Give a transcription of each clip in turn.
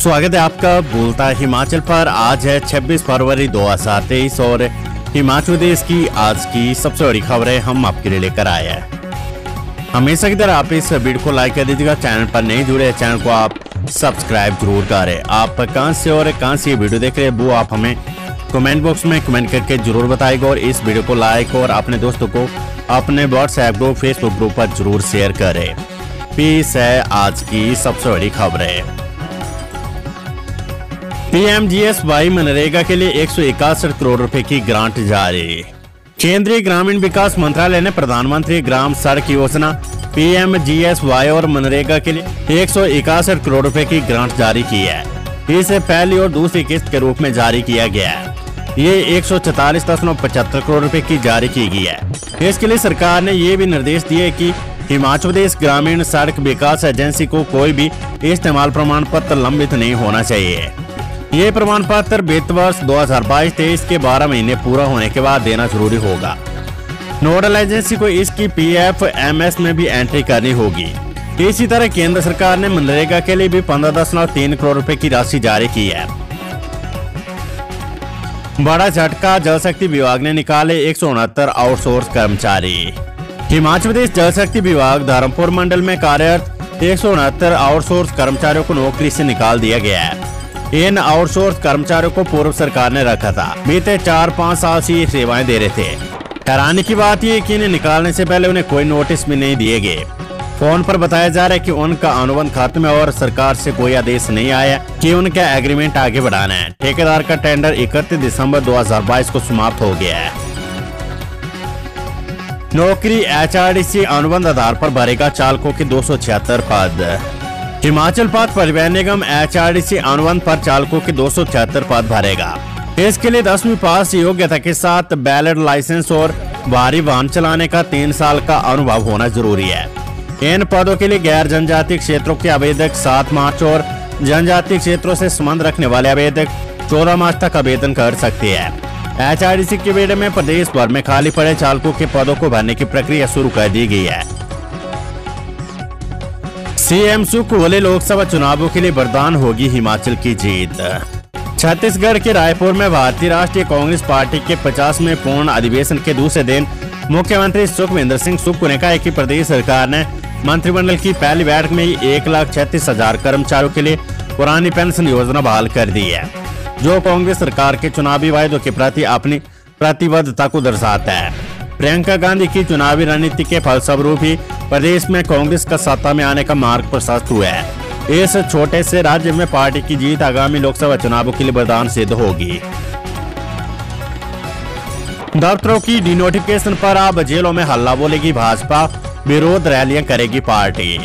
स्वागत है आपका बोलता हिमाचल पर। आज है 26 फरवरी 2023 और हिमाचल प्रदेश की आज की सबसे बड़ी खबरें हम आपके लिए लेकर आए हैं। हमेशा की तरह आप इस वीडियो को लाइक कर दीजिएगा। चैनल पर नहीं जुड़े चैनल को आप सब्सक्राइब जरूर करें। आप कहां से और कहां से ये वीडियो देख रहे हैं वो आप हमें कमेंट बॉक्स में कमेंट करके जरूर बताइएगा और इस वीडियो को लाइक और अपने दोस्तों को अपने व्हाट्सएप ग्रुप फेसबुक ग्रुप पर जरूर शेयर करें। पेश है आज की सबसे बड़ी खबरें। पीएमजीएसवाई मनरेगा के लिए 161 करोड़ रुपए की ग्रांट जारी। केंद्रीय ग्रामीण विकास मंत्रालय ने प्रधानमंत्री ग्राम सड़क योजना पीएमजीएसवाई और मनरेगा के लिए 161 करोड़ रुपए की ग्रांट जारी की है। इसे पहली और दूसरी किस्त के रूप में जारी किया गया है। ये 144.75 करोड़ रुपए की जारी की गई है। इसके लिए सरकार ने ये भी निर्देश दिए कि हिमाचल प्रदेश ग्रामीण सड़क विकास एजेंसी को कोई भी इस्तेमाल प्रमाण पत्र लंबित नहीं होना चाहिए। ये प्रमाण पत्र वित्त वर्ष 2022-23 के 12 महीने पूरा होने के बाद देना जरूरी होगा। नोडल एजेंसी को इसकी PFMS में भी एंट्री करनी होगी। इसी तरह केंद्र सरकार ने मनरेगा के लिए भी 15.3 करोड़ रुपए की राशि जारी की है। बड़ा झटका, जल शक्ति विभाग ने निकाले 169 आउटसोर्स कर्मचारी। हिमाचल प्रदेश जल शक्ति विभाग धर्मपुर मंडल में कार्यरत 169 आउटसोर्स कर्मचारियों को नौकरी से निकाल दिया गया है। इन आउटसोर्स कर्मचारियों को पूर्व सरकार ने रखा था। बीते 4-5 साल से ये सेवाएं दे रहे थे। हैरानी की बात यह कि इन्हें निकालने से पहले उन्हें कोई नोटिस भी नहीं दिए गए। फोन पर बताया जा रहा है कि उनका अनुबंध खत्म है और सरकार से कोई आदेश नहीं आया कि उनका एग्रीमेंट आगे बढ़ाना है। ठेकेदार का टेंडर 31 दिसंबर 2022 को समाप्त हो गया है। नौकरी HRDC अनुबंध आधार पर भरेगा चालकों के 276 पद। हिमाचल पथ परिवहन निगम HRDC अनुबंध पर चालकों के 276 पद भरेगा। इसके लिए 10वीं पास योग्यता के साथ बैलेट लाइसेंस और भारी वाहन चलाने का 3 साल का अनुभव होना जरूरी है। इन पदों के लिए गैर जनजातीय क्षेत्रों के आवेदक 7 मार्च और जनजातीय क्षेत्रों से संबंध रखने वाले आवेदक 14 मार्च तक आवेदन कर सकते हैं। HRDC के बेड़े में प्रदेश भर में खाली पड़े चालकों के पदों को भरने की प्रक्रिया शुरू कर दी गई है। सीएम सुखविंदर लोकसभा चुनावों के लिए वरदान होगी हिमाचल की जीत। छत्तीसगढ़ के रायपुर में भारतीय राष्ट्रीय कांग्रेस पार्टी के 50वें पूर्ण अधिवेशन के दूसरे दिन मुख्यमंत्री सुखविंदर सिंह सुक्खू ने कहा कि प्रदेश सरकार ने मंत्रिमंडल की पहली बैठक में 1,36,000 कर्मचारियों के लिए पुरानी पेंशन योजना बहाल कर दी है, जो कांग्रेस सरकार के चुनावी वायदों के प्रति अपनी प्रतिबद्धता को दर्शाता है। प्रियंका गांधी की चुनावी रणनीति के फलस्वरूप ही प्रदेश में कांग्रेस का सत्ता में आने का मार्ग प्रशस्त हुआ है। इस छोटे से राज्य में पार्टी की जीत आगामी लोकसभा चुनावों के लिए वरदान सिद्ध होगी। दफ्तरों की डिनोटिफिकेशन पर अब जेलों में हल्ला बोलेगी भाजपा, विरोध रैलियां करेगी पार्टी।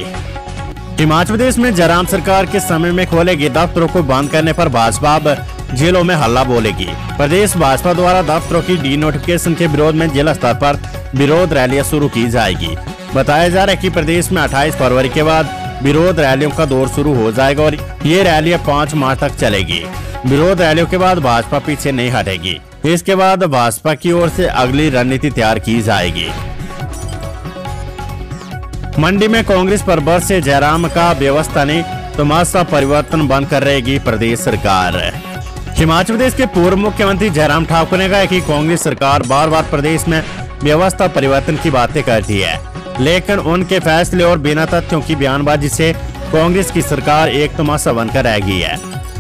हिमाचल प्रदेश में जयराम सरकार के समय में खोले गए दफ्तरों को बंद करने पर भाजपा अब जेलों में हल्ला बोलेगी। प्रदेश भाजपा द्वारा दफ्तरों की डिनोटिफिकेशन के विरोध में जिला स्तर पर विरोध रैलियां शुरू की जाएगी। बताया जा रहा है कि प्रदेश में 28 फरवरी के बाद विरोध रैलियों का दौर शुरू हो जाएगा और ये रैलियां 5 मार्च तक चलेगी। विरोध रैलियों के बाद भाजपा पीछे नहीं हटेगी। इसके बाद भाजपा की ओर से अगली रणनीति तैयार की जाएगी। मंडी में कांग्रेस पर बरसे जयराम का व्यवस्था ने तमाशा परिवर्तन बंद कर रहेगी प्रदेश सरकार। हिमाचल प्रदेश के पूर्व मुख्यमंत्री जयराम ठाकुर ने कहा कि कांग्रेस सरकार बार बार प्रदेश में व्यवस्था परिवर्तन की बातें करती है, लेकिन उनके फैसले और बिना तथ्यों की बयानबाजी से कांग्रेस की सरकार एक तमाशा बनकर रह गई है।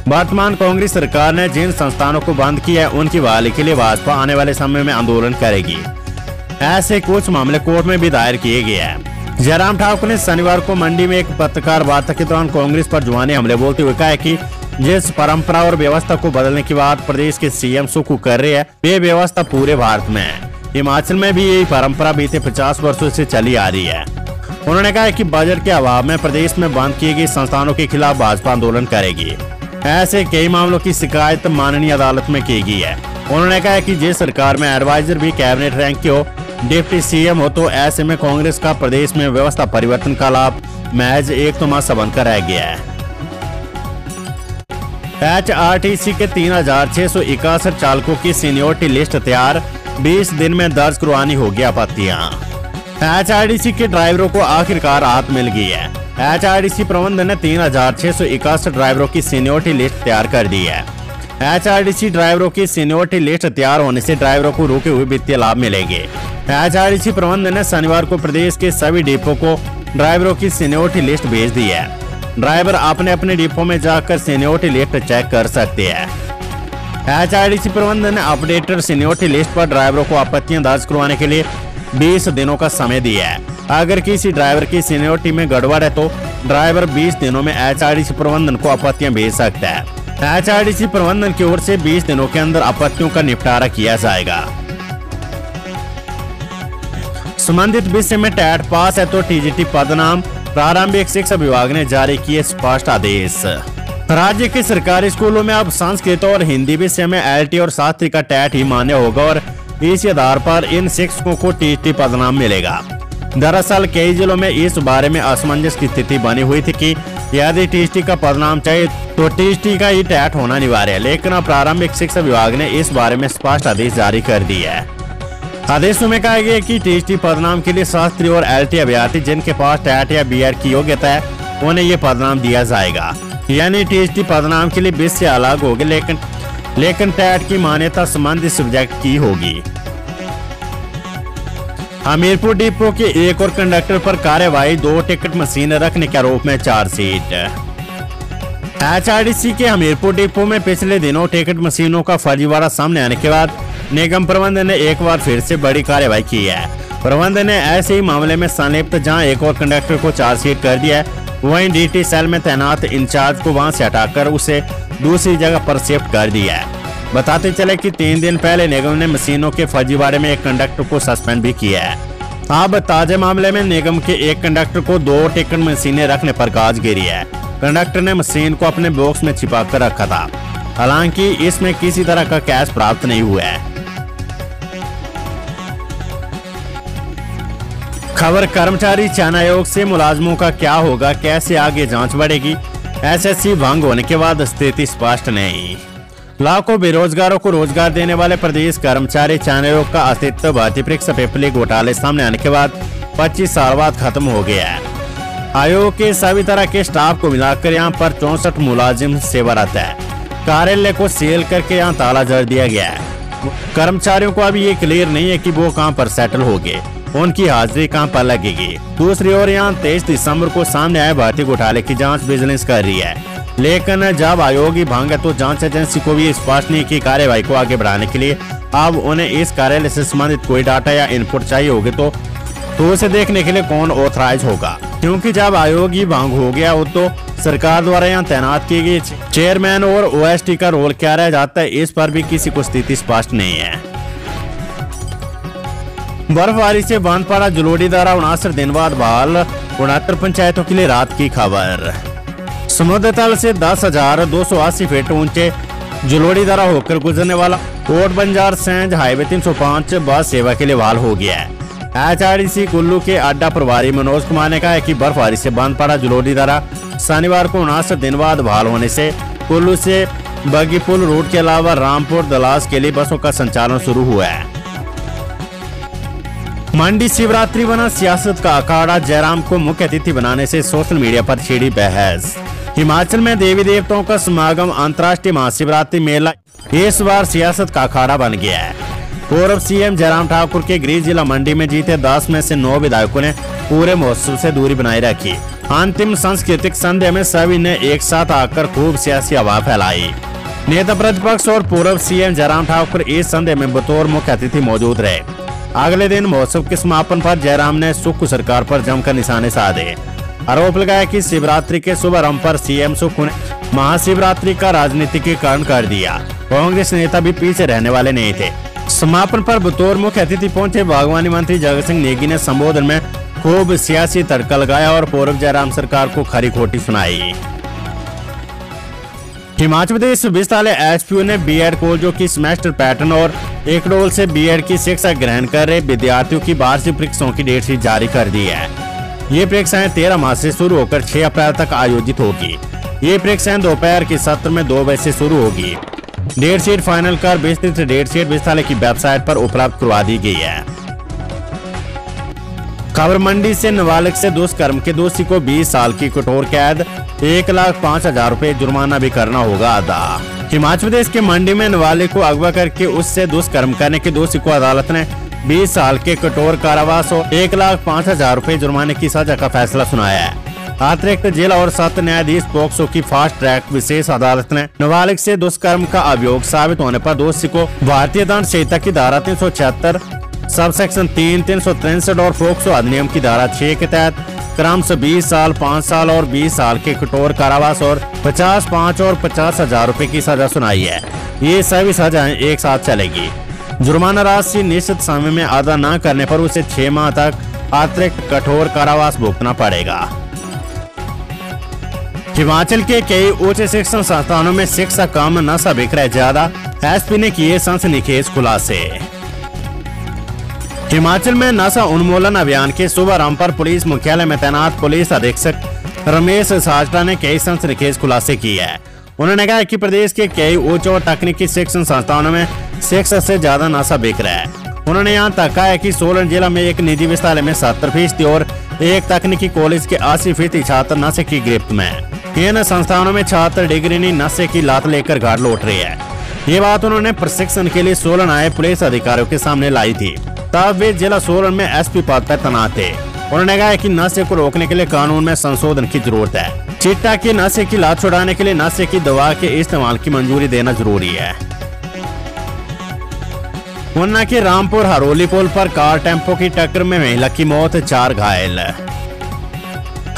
वर्तमान कांग्रेस सरकार ने जिन संस्थानों को बंद किया है उनकी बहाली के लिए भाजपा आने वाले समय में आंदोलन करेगी। ऐसे कुछ मामले कोर्ट में भी दायर किए गए हैं। जयराम ठाकुर ने शनिवार को मंडी में एक पत्रकार वार्ता के दौरान कांग्रेस पर जुबानी हमले बोलते हुए कहा कि जिस परंपरा और व्यवस्था को बदलने की बात प्रदेश के सीएम सुक्खू कर रहे हैं, वे व्यवस्था पूरे भारत में है। हिमाचल में भी यही परंपरा बीते 50 वर्षों से चली आ रही है। उन्होंने कहा कि बजट के अभाव में प्रदेश में बंद किए गए संस्थानों के खिलाफ भाजपा आंदोलन करेगी। ऐसे कई मामलों की शिकायत माननीय अदालत में की गई है। उन्होंने कहा कि जिस सरकार में एडवाइजर भी कैबिनेट रैंक के हो, डिप्टी सीएम हो, तो ऐसे में कांग्रेस का प्रदेश में व्यवस्था परिवर्तन का लाभ महज एक तमाशा बनकर रह गया है। HRTC के 3,661 चालकों की सीनियोरिटी लिस्ट तैयार, 20 दिन में दर्ज करवानी होगी आपत्तियां। HRTC के ड्राइवरों को आखिरकार राहत मिल गई है। HRDC प्रबंधन ने 3661 ड्राइवरों की सीनियरिटी लिस्ट तैयार कर दी है। HRDC ड्राइवरों की सीनियरिटी लिस्ट तैयार होने से ड्राइवरों को रुके हुए वित्तीय लाभ मिलेंगे। HRDC प्रबंधन ने शनिवार को प्रदेश के सभी डिपो को ड्राइवरों की सीनियरिटी लिस्ट भेज दी है। ड्राइवर अपने अपने डिपो में जाकर सीनियरिटी लिस्ट चेक कर सकते हैं। HRDC प्रबंधन ने अपडेटेड सीनियरिटी लिस्ट पर ड्राइवरों को आपत्तियां दर्ज करवाने के लिए 20 दिनों का समय दिया है। अगर किसी ड्राइवर की सीनियरिटी में गड़बड़ है तो ड्राइवर 20 दिनों में HRDC प्रबंधन को आपत्तियां भेज सकता है। HRDC प्रबंधन की ओर से 20 दिनों के अंदर आपत्तियों का निपटारा किया जाएगा। संबंधित विषय में टेट पास है तो TGT पदनाम, प्रारंभिक शिक्षा विभाग ने जारी किए स्पष्ट आदेश। राज्य के सरकारी स्कूलों में अब संस्कृत और हिंदी विषय में LT और शास्त्री का टेट ही मान्य होगा और इस आधार पर इन शिक्षकों को TGT पदनाम मिलेगा। दरअसल कई जिलों में इस बारे में असमंजस की स्थिति बनी हुई थी कि यदि TGT का पदनाम चाहिए तो TGT का ही टेट होना अनिवार्य है, लेकिन अब प्रारंभिक शिक्षा विभाग ने इस बारे में स्पष्ट आदेश जारी कर दिया है। आदेशों में कहा गया कि TGT पदनाम के लिए शास्त्री और LT अभ्यर्थी जिनके पास टेट या BEd की योग्यता है उन्हें ये पदनाम दिया जाएगा। यानी TGT पदनाम के लिए विषय अलग होगी, लेकिन टेट की मान्यता संबंधित सब्जेक्ट की होगी। हमीरपुर डिपो के एक और कंडक्टर पर कार्यवाही, 2 टिकट मशीन रखने के आरोप में चार्जशीट। HRDC के हमीरपुर डिपो में पिछले दिनों टिकट मशीनों का फर्जीवाड़ा सामने आने के बाद निगम प्रबंधन ने एक बार फिर से बड़ी कार्रवाई की है। प्रबंधन ने ऐसे ही मामले में संलिप्त जहां एक और कंडक्टर को चार्जशीट कर दिया है, वहीं DT सेल में तैनात इंचार्ज को वहां से हटाकर उसे दूसरी जगह पर शिफ्ट कर दिया है। बताते चले कि 3 दिन पहले निगम ने मशीनों के फर्जीवाड़े में एक कंडक्टर को सस्पेंड भी किया है। अब ताजे मामले में निगम के एक कंडक्टर को 2 टिकट मशीनें रखने पर गाज गिरी है। कंडक्टर ने मशीन को अपने बॉक्स में छिपा कर रखा था, हालांकि इसमें किसी तरह का कैश प्राप्त नहीं हुआ है। खबर कर्मचारी चयन आयोग से मुलाजमों का क्या होगा, कैसे आगे जांच बढ़ेगी। SSC भंग होने के बाद स्थिति स्पष्ट नहीं। लाखों बेरोजगारों को रोजगार देने वाले प्रदेश कर्मचारी चयन आयोग का अस्तित्व भर्ती परीक्षा पेपर लीक घोटाले सामने आने के बाद 25 साल बाद खत्म हो गया है। आयोग के सभी तरह के स्टाफ को मिलाकर यहाँ पर 64 मुलाजिम सेवारत है। कार्यालय को सील करके यहाँ ताला जड़ दिया गया है। कर्मचारियों को अभी ये क्लियर नहीं है कि वो कहाँ पर सेटल हो गए, उनकी हाजिरी कहां पर लगेगी। दूसरी ओर यहां 23 दिसंबर को सामने आए भर्ती घोटाले की जांच विजिलेंस कर रही है, लेकिन जब आयोग ही भंग है तो जांच एजेंसी को भी स्पष्ट नहीं की कार्यवाही को आगे बढ़ाने के लिए अब उन्हें इस कार्यालय से संबंधित कोई डाटा या इनपुट चाहिए होगी तो उसे देखने के लिए कौन ऑथराइज होगा, क्योंकि जब आयोग ही भंग हो गया हो तो सरकार द्वारा यहाँ तैनात की गई चेयरमैन और OST का रोल क्या रह जाता है, इस पर भी किसी को स्थिति स्पष्ट नहीं है। बर्फबारी से बांध पड़ा जुलोड़ी दर्रा, 69 दिन बाद बहाल, 69 पंचायतों के लिए रात की खबर। समुद्र तल से 10,280 फीट ऊंचे जुलोड़ी दर्रा होकर गुजरने वाला कोट बंजार सेंज हाईवे 305 बस सेवा के लिए बहाल हो गया है। HRDC कुल्लू के अड्डा प्रभारी मनोज कुमार ने कहा है कि बर्फबारी से बांध पड़ा जुलोड़ी दर्रा शनिवार को 69 दिन बाद बहाल होने से कुल्लू से बगीपुल रूट के अलावा रामपुर दलास के लिए बसों का संचालन शुरू हुआ है। मंडी शिवरात्रि बना सियासत का अखाड़ा, जयराम को मुख्य अतिथि बनाने से सोशल मीडिया पर छिड़ी बहस। हिमाचल में देवी देवताओं का समागम अंतर्राष्ट्रीय महाशिवरात्रि मेला इस बार सियासत का अखाड़ा बन गया है। पूर्व CM जयराम ठाकुर के गृह जिला मंडी में जीते 10 में से 9 विधायकों ने पूरे महोत्सव से दूरी बनाए रखी। अंतिम सांस्कृतिक संध्या में सभी ने एक साथ आकर खूब सियासी हवा फैलाई। नेता प्रतिपक्ष और पूर्व CM जयराम ठाकुर इस संध्या में बतौर मुख्य अतिथि मौजूद रहे। अगले दिन महोत्सव के समापन पर जयराम ने सुक्खू सरकार पर जमकर निशाने साधे। आरोप लगाया कि शिवरात्रि के शुभारंभ पर CM सुक्खू ने महाशिवरात्रि का राजनीतिकीकरण कर दिया। कांग्रेस नेता भी पीछे रहने वाले नहीं थे। समापन पर बतौर मुख्य अतिथि पहुंचे बागवानी मंत्री जगत सिंह नेगी ने संबोधन में खूब सियासी तड़का लगाया और पूर्व जयराम सरकार को खरी खोटी सुनाई। हिमाचल प्रदेश विश्वविद्यालय HPU ने BEd कॉलेजों की सेमेस्टर पैटर्न और एकडोल से BEd की शिक्षा ग्रहण कर रहे विद्यार्थियों की वार्षिक परीक्षाओं की डेट शीट जारी कर दी है। ये परीक्षाएं 13 मार्च से शुरू होकर 6 अप्रैल तक आयोजित होगी। ये परीक्षाएं दोपहर के सत्र में 2 बजे से शुरू होगी। डेट शीट फाइनल कर विस्तृत डेट शीट विश्वविद्यालय की वेबसाइट पर उपलब्ध करवा दी गई है। खबर मंडी से नाबालिग से दुष्कर्म के दोषी को 20 साल की कठोर कैद, 1,05,000 रुपए जुर्माना भी करना होगा अदा। हिमाचल प्रदेश के मंडी में नाबालिग को अगवा करके उससे दुष्कर्म करने के दोषी को अदालत ने 20 साल के कठोर कारावास और 1,05,000 रुपए जुर्माने की सजा का फैसला सुनाया है। अतिरिक्त जिला और सत्र न्यायाधीश पोक्सो की फास्ट ट्रैक विशेष अदालत ने नाबालिग से दुष्कर्म का अभियोग साबित होने पर दोषी को भारतीय दंड संहिता की धारा 376 सब सेक्शन 3, 363 और पोक्सो अधिनियम की धारा 6 के तहत क्रम से 20 साल, 5 साल और 20 साल के कठोर कारावास और 50, 5 और 50,000 रुपए की सजा सुनाई है। ये सभी सजाएं एक साथ चलेगी। जुर्माना राशि निश्चित समय में अदा न करने पर उसे 6 माह तक अतिरिक्त कठोर कारावास भुगतना पड़ेगा। हिमाचल के कई उच्च शिक्षण संस्थानों में शिक्षा कम, नशा विक्रय ज्यादा, एसपी ने किए सनसनीखेज खुलासे। हिमाचल में नशा उन्मूलन अभियान के शुभारंभ पर पुलिस मुख्यालय में तैनात पुलिस अधीक्षक रमेश साजटा ने कई सनसनीखेज खुलासे किए हैं। उन्होंने कहा कि प्रदेश के कई उच्च और तकनीकी शिक्षण संस्थानों में शिक्षा से ज्यादा नशा बिक रहा है। उन्होंने यहाँ तक कहा है कि सोलन जिला में एक निजी विद्यालय में 70% और एक तकनीकी कॉलेज के 80% छात्र नशे की गिरफ्त में हैं। इन संस्थानों में छात्र डिग्री नहीं, नशे की लात लेकर घर लौट रहे हैं। ये बात उन्होंने प्रशिक्षण के लिए सोलन आए पुलिस अधिकारियों के सामने लाई थी, तब वे जिला सोलन में एसपी पद पर तैनात थे। उन्होंने कहा कि नशे को रोकने के लिए कानून में संशोधन की जरूरत है। चिट्टा की नशे की लात छुड़ाने के लिए नशे की दवा के इस्तेमाल की मंजूरी देना जरूरी है। ऊना के रामपुर हरोली पुल पर कार टेम्पो की टक्कर में महिला की मौत, 4 घायल।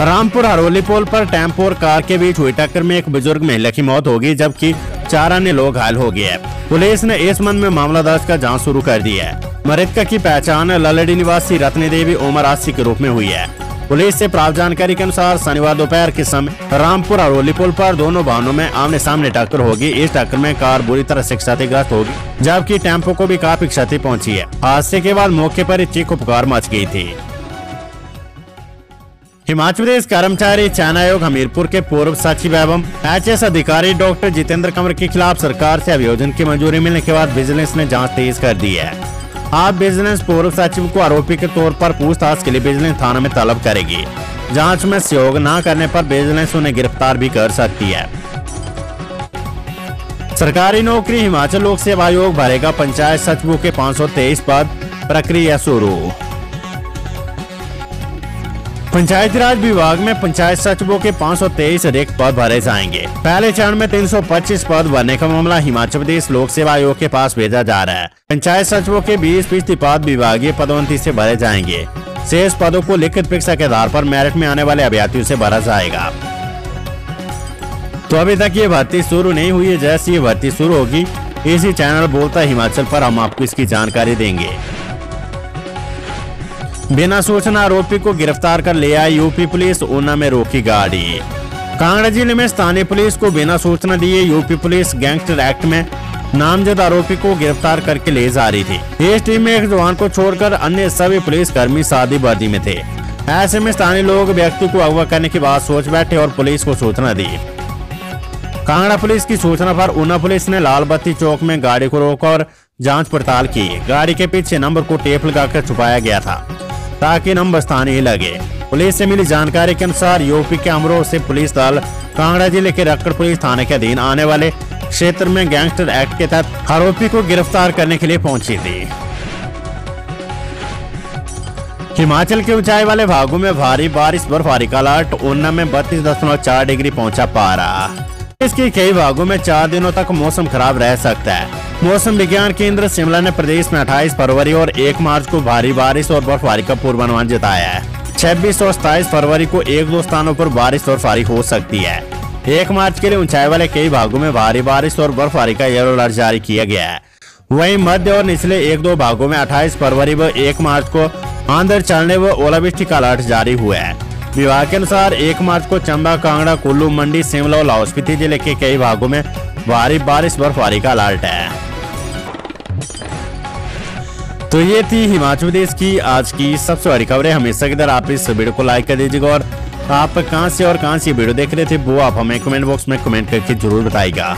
रामपुर हरोली पुल पर टेम्पो और कार के बीच हुई टक्कर में एक बुजुर्ग महिला की मौत हो गई, जबकि 4 अन्य लोग घायल हो गए। पुलिस ने इस संबंध में मामला दर्ज कर जांच शुरू कर दी है। मृतका की पहचान ललड़ी निवासी रत्नी देवी उम्र 80 के रूप में हुई है। पुलिस से प्राप्त जानकारी के अनुसार शनिवार दोपहर के समय रामपुर हरोली पुल पर दोनों वाहनों में आमने सामने टक्कर होगी। इस टक्कर में कार बुरी तरह से क्षतिग्रस्त होगी, जबकि टेम्पो को भी काफी क्षति पहुंची है। हादसे के बाद मौके पर चीख पुकार मच गई थी। हिमाचल प्रदेश कर्मचारी चयन आयोग हमीरपुर के पूर्व सचिव एवं एचएस अधिकारी डॉक्टर जितेंद्र कंवर के खिलाफ सरकार से अभियोजन की मंजूरी मिलने के बाद विजिलेंस ने जांच तेज कर दी है। अब विजिलेंस पूर्व सचिव को आरोपी के तौर पर पूछताछ के लिए विजिलेंस थाना में तलब करेगी। जांच में सहयोग न करने पर विजिलेंस उन्हें गिरफ्तार भी कर सकती है। सरकारी नौकरी हिमाचल लोक सेवा आयोग भरेगा पंचायत सचिवों के 523 पद, प्रक्रिया शुरू। पंचायती राज विभाग में पंचायत सचिवों के 523 रिक्त पद भरे जाएंगे। पहले चरण में 325 पद भरने का मामला हिमाचल प्रदेश लोक सेवा आयोग के पास भेजा जा रहा है। पंचायत सचिवों के 20% पद विभागीय पदोन्नति से भरे जाएंगे। शेष पदों को लिखित परीक्षा के आधार पर मेरिट में आने वाले अभ्यर्थियों से भरा जाएगा। तो अभी तक ये भर्ती शुरू नहीं हुई है। जैसे ये भर्ती शुरू होगी, इसी चैनल बोलता हिमाचल पर हम आपको इसकी जानकारी देंगे। बिना सूचना आरोपी को गिरफ्तार कर ले आई यूपी पुलिस, ऊना में रोकी गाड़ी। कांगड़ा जिले में स्थानीय पुलिस को बिना सूचना दिए यूपी पुलिस गैंगस्टर एक्ट में नामजद आरोपी को गिरफ्तार करके ले जा रही थी। इस टीम में एक जवान को छोड़कर अन्य सभी पुलिसकर्मी सादी वर्दी में थे। ऐसे में स्थानीय लोग व्यक्ति को अगवा करने की बात सोच बैठे और पुलिस को सूचना दी। कांगड़ा पुलिस की सूचना पर ऊना पुलिस ने लाल बत्ती चौक में गाड़ी को रोका और जांच पड़ताल की। गाड़ी के पीछे नंबर को टेप लगाकर छुपाया गया था ताकि नंबर स्थानीय लगे। पुलिस से मिली जानकारी के अनुसार यूपी के अमरोह से पुलिस दल कांगड़ा जिले के रक्कड़ पुलिस थाने के अधीन आने वाले क्षेत्र में गैंगस्टर एक्ट के तहत आरोपी को गिरफ्तार करने के लिए पहुंची थी। हिमाचल के ऊंचाई वाले भागों में भारी बारिश बर्फबारी का अलर्ट, ऊना में 32.4 डिग्री पहुंचा पारा। इसके कई भागों में 4 दिनों तक मौसम खराब रह सकता है। मौसम विज्ञान केंद्र शिमला ने प्रदेश में 28 फरवरी और 1 मार्च को भारी बारिश और बर्फबारी का पूर्वानुमान जताया है। 26 और 27 फरवरी को 1-2 स्थानों पर बारिश और बर्फबारी हो सकती है। 1 मार्च के लिए ऊंचाई वाले कई भागों में भारी बारिश और बर्फबारी का येलो अलर्ट जारी किया गया है। वहीं मध्य और निचले 1-2 भागों में 28 फरवरी व 1 मार्च को आंधी चलने व ओलावृष्टि का अलर्ट जारी हुआ है। विभाग के अनुसार 1 मार्च को चंबा, कांगड़ा, कुल्लू, मंडी, शिमला और लाहौल स्पीति जिले के कई भागों में भारी बारिश बर्फबारी का अलर्ट है। तो ये थी हिमाचल प्रदेश की आज की सबसे बड़ी खबरें। हमेशा की तरह आप इस वीडियो को लाइक कर दीजिएगा और आप कहां से और कहां से वीडियो देख रहे थे वो आप हमें कमेंट बॉक्स में कमेंट करके जरूर बताइएगा।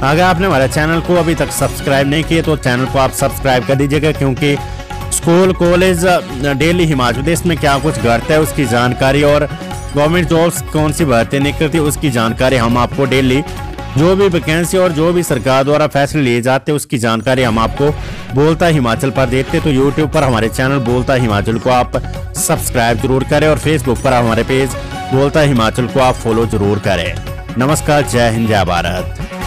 अगर आपने हमारे चैनल को अभी तक सब्सक्राइब नहीं किया तो चैनल को आप सब्सक्राइब कर दीजिएगा, क्योंकि school college daily Himachal Pradesh में क्या कुछ घटता है उसकी जानकारी और गवर्नमेंट जॉब्स कौन सी भर्ती निकलती है उसकी जानकारी हम आपको डेली, जो भी वैकेंसी और जो भी सरकार द्वारा फैसले लिए जाते हैं उसकी जानकारी हम आपको बोलता हिमाचल पर देते हैं। तो यूट्यूब पर हमारे चैनल बोलता हिमाचल को आप सब्सक्राइब जरूर करें और फेसबुक पर हमारे पेज बोलता हिमाचल को आप फॉलो जरूर करें। नमस्कार, जय हिंद, जय भारत।